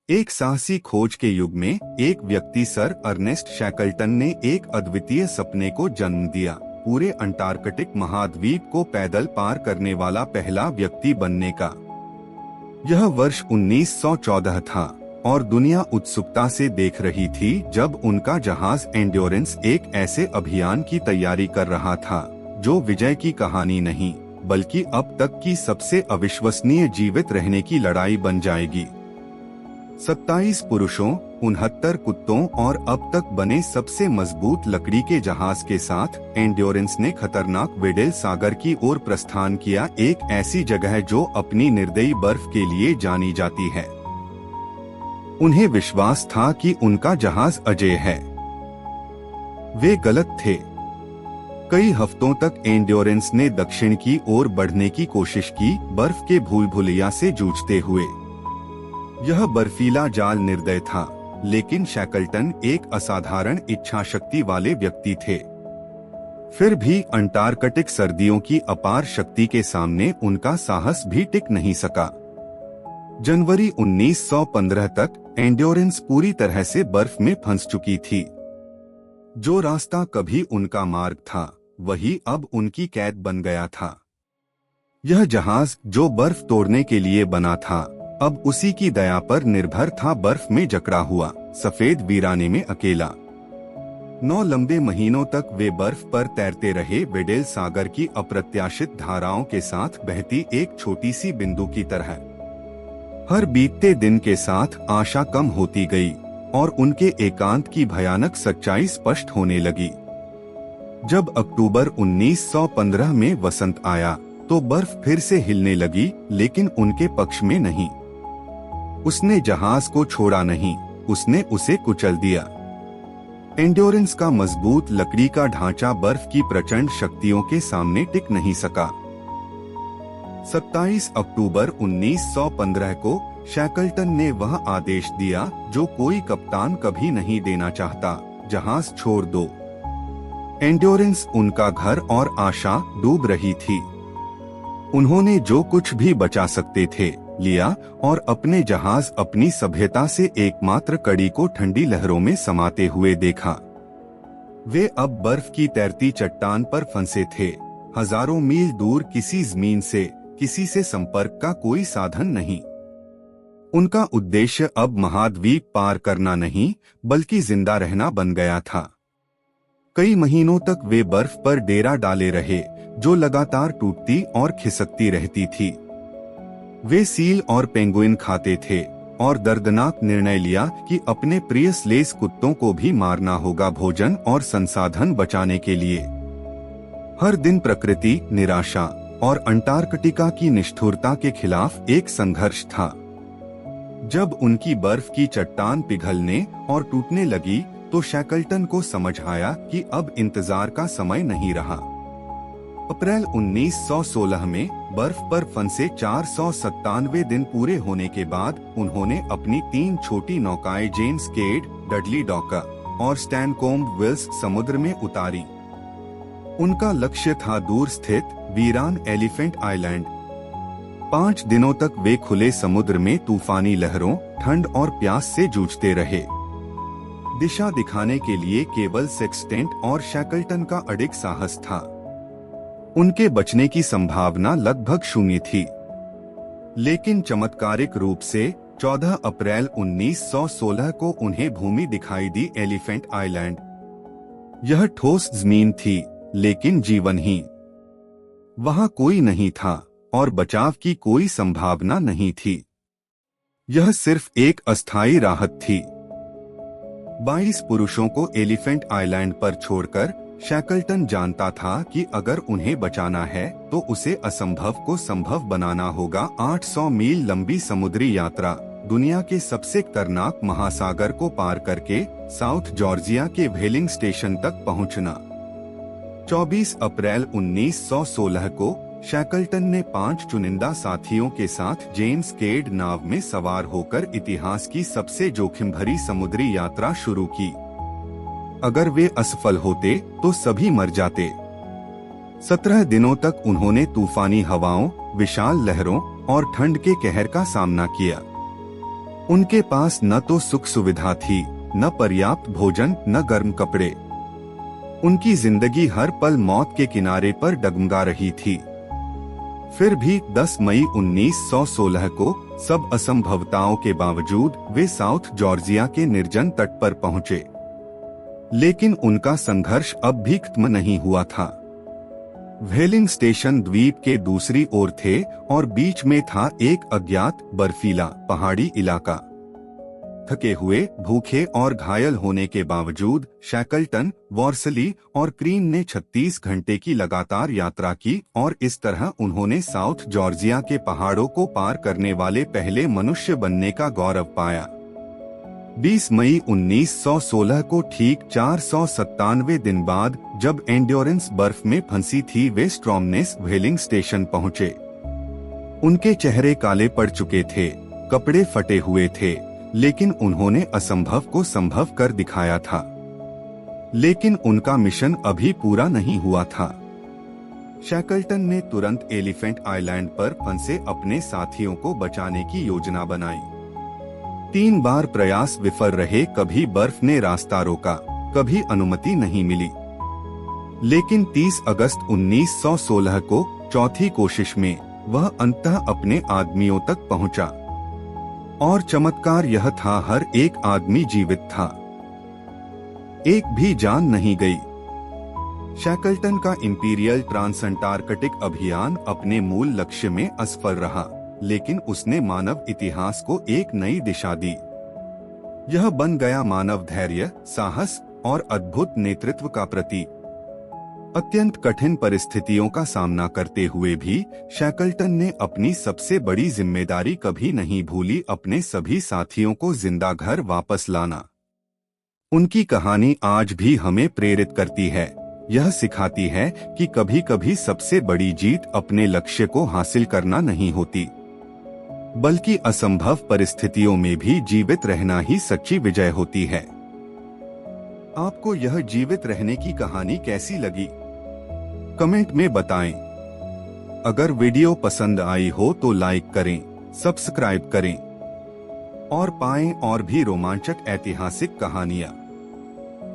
एक साहसी खोज के युग में एक व्यक्ति सर अर्नेस्ट शैकल्टन ने एक अद्वितीय सपने को जन्म दिया, पूरे अंटार्कटिक महाद्वीप को पैदल पार करने वाला पहला व्यक्ति बनने का। यह वर्ष 1914 था और दुनिया उत्सुकता से देख रही थी जब उनका जहाज एंड्योरेंस एक ऐसे अभियान की तैयारी कर रहा था जो विजय की कहानी नहीं बल्कि अब तक की सबसे अविश्वसनीय जीवित रहने की लड़ाई बन जाएगी। 27 पुरुषों, 69 कुत्तों और अब तक बने सबसे मजबूत लकड़ी के जहाज के साथ एंड्योरेंस ने खतरनाक वेडेल सागर की ओर प्रस्थान किया, एक ऐसी जगह जो अपनी निर्दयी बर्फ के लिए जानी जाती है। उन्हें विश्वास था कि उनका जहाज अजेय है। वे गलत थे। कई हफ्तों तक एंड्योरेंस ने दक्षिण की ओर बढ़ने की कोशिश की, बर्फ के भूल भुलैया से जूझते हुए। यह बर्फीला जाल निर्दय था, लेकिन शैकल्टन एक असाधारण इच्छा शक्ति वाले व्यक्ति थे। फिर भी अंटार्कटिक सर्दियों की अपार शक्ति के सामने उनका साहस भी टिक नहीं सका। जनवरी 1915 तक एंड्योरेंस पूरी तरह से बर्फ में फंस चुकी थी। जो रास्ता कभी उनका मार्ग था, वही अब उनकी कैद बन गया था। यह जहाज जो बर्फ तोड़ने के लिए बना था, अब उसी की दया पर निर्भर था, बर्फ में जकड़ा हुआ सफेद वीराने में अकेला। 9 लंबे महीनों तक वे बर्फ पर तैरते रहे, वेडेल सागर की अप्रत्याशित धाराओं के साथ बहती एक छोटी सी बिंदु की तरह। हर बीतते दिन के साथ आशा कम होती गई और उनके एकांत की भयानक सच्चाई स्पष्ट होने लगी। जब अक्टूबर 1915 में वसंत आया तो बर्फ फिर से हिलने लगी, लेकिन उनके पक्ष में नहीं। उसने जहाज को छोड़ा नहीं, उसने उसे कुचल दिया। एंड्योरेंस का मजबूत लकड़ी का ढांचा बर्फ की प्रचंड शक्तियों के सामने टिक नहीं सका। 27 अक्टूबर 1915 को शैकल्टन ने वह आदेश दिया जो कोई कप्तान कभी नहीं देना चाहता, जहाज छोड़ दो। एंड्योरेंस, उनका घर और आशा डूब रही थी। उन्होंने जो कुछ भी बचा सकते थे लिया और अपने जहाज, अपनी सभ्यता से एकमात्र कड़ी को ठंडी लहरों में समाते हुए देखा। वे अब बर्फ की तैरती चट्टान पर फंसे थे, हजारों मील दूर, किसी जमीन से, किसी से संपर्क का कोई साधन नहीं। उनका उद्देश्य अब महाद्वीप पार करना नहीं बल्कि जिंदा रहना बन गया था। कई महीनों तक वे बर्फ पर डेरा डाले रहे, जो लगातार टूटती और खिसकती रहती थी। वे सील और पेंगुइन खाते थे और दर्दनाक निर्णय लिया कि अपने प्रिय स्लेज कुत्तों को भी मारना होगा, भोजन और संसाधन बचाने के लिए। हर दिन प्रकृति, निराशा और अंटार्कटिका की निष्ठुरता के खिलाफ एक संघर्ष था। जब उनकी बर्फ की चट्टान पिघलने और टूटने लगी तो शैकल्टन को समझ आया कि अब इंतजार का समय नहीं रहा। अप्रैल 1916 में बर्फ पर फंसे 497 दिन पूरे होने के बाद उन्होंने अपनी 3 छोटी नौकाएं जेम्स केड, डडली डॉकर और स्टैनकोम्ब विल्स समुद्र में उतारी। उनका लक्ष्य था दूर स्थित वीरान एलिफेंट आइलैंड। 5 दिनों तक वे खुले समुद्र में तूफानी लहरों, ठंड और प्यास से जूझते रहे। दिशा दिखाने के लिए केवल सेक्सटेंट और शैकल्टन का अडिग साहस था। उनके बचने की संभावना लगभग शून्य थी, लेकिन चमत्कारिक रूप से 14 अप्रैल 1916 को उन्हें भूमि दिखाई दी, एलिफेंट आइलैंड। यह ठोस जमीन थी, लेकिन जीवनहीन। वहां कोई नहीं था और बचाव की कोई संभावना नहीं थी। यह सिर्फ एक अस्थायी राहत थी। 22 पुरुषों को एलिफेंट आइलैंड पर छोड़कर शैकल्टन जानता था कि अगर उन्हें बचाना है तो उसे असंभव को संभव बनाना होगा। 800 मील लंबी समुद्री यात्रा, दुनिया के सबसे खतरनाक महासागर को पार करके साउथ जॉर्जिया के व्हेलिंग स्टेशन तक पहुंचना। 24 अप्रैल 1916 को शैकल्टन ने 5 चुनिंदा साथियों के साथ जेम्स केड नाव में सवार होकर इतिहास की सबसे जोखिम भरी समुद्री यात्रा शुरू की। अगर वे असफल होते तो सभी मर जाते। 17 दिनों तक उन्होंने तूफानी हवाओं, विशाल लहरों और ठंड के कहर का सामना किया। उनके पास न तो सुख सुविधा थी, न पर्याप्त भोजन, न गर्म कपड़े। उनकी जिंदगी हर पल मौत के किनारे पर डगमगा रही थी। फिर भी 10 मई 1916 को सब असंभवताओं के बावजूद वे साउथ जॉर्जिया के निर्जन तट पर पहुंचे। लेकिन उनका संघर्ष अब भी खत्म नहीं हुआ था। व्हेलिंग स्टेशन द्वीप के दूसरी ओर थे और बीच में था एक अज्ञात बर्फीला पहाड़ी इलाका। थके हुए, भूखे और घायल होने के बावजूद शैकलटन, वॉर्सली और क्रीन ने 36 घंटे की लगातार यात्रा की और इस तरह उन्होंने साउथ जॉर्जिया के पहाड़ों को पार करने वाले पहले मनुष्य बनने का गौरव पाया। 20 मई 1916 को ठीक 497 दिन बाद जब एंड्योरेंस बर्फ में फंसी थी, वे स्ट्रॉमनेस व्हेलिंग स्टेशन पहुंचे। उनके चेहरे काले पड़ चुके थे, कपड़े फटे हुए थे, लेकिन उन्होंने असंभव को संभव कर दिखाया था। लेकिन उनका मिशन अभी पूरा नहीं हुआ था। शैकलटन ने तुरंत एलिफेंट आइलैंड पर फंसे अपने साथियों को बचाने की योजना बनाई। 3 बार प्रयास विफल रहे, कभी बर्फ ने रास्ता रोका, कभी अनुमति नहीं मिली। लेकिन 30 अगस्त 1916 को चौथी कोशिश में वह अंततः अपने आदमियों तक पहुंचा। और चमत्कार यह था, हर एक आदमी जीवित था, एक भी जान नहीं गई। शैकलटन का इंपीरियल ट्रांसअंटार्कटिक अभियान अपने मूल लक्ष्य में असफल रहा, लेकिन उसने मानव इतिहास को एक नई दिशा दी। यह बन गया मानव धैर्य, साहस और अद्भुत नेतृत्व का प्रतीक। अत्यंत कठिन परिस्थितियों का सामना करते हुए भी शैकलटन ने अपनी सबसे बड़ी जिम्मेदारी कभी नहीं भूली, अपने सभी साथियों को जिंदा घर वापस लाना। उनकी कहानी आज भी हमें प्रेरित करती है। यह सिखाती है कि कभी कभी सबसे बड़ी जीत अपने लक्ष्य को हासिल करना नहीं होती, बल्कि असंभव परिस्थितियों में भी जीवित रहना ही सच्ची विजय होती है। आपको यह जीवित रहने की कहानी कैसी लगी? कमेंट में बताएं। अगर वीडियो पसंद आई हो तो लाइक करें, सब्सक्राइब करें और पाएं और भी रोमांचक ऐतिहासिक कहानियां।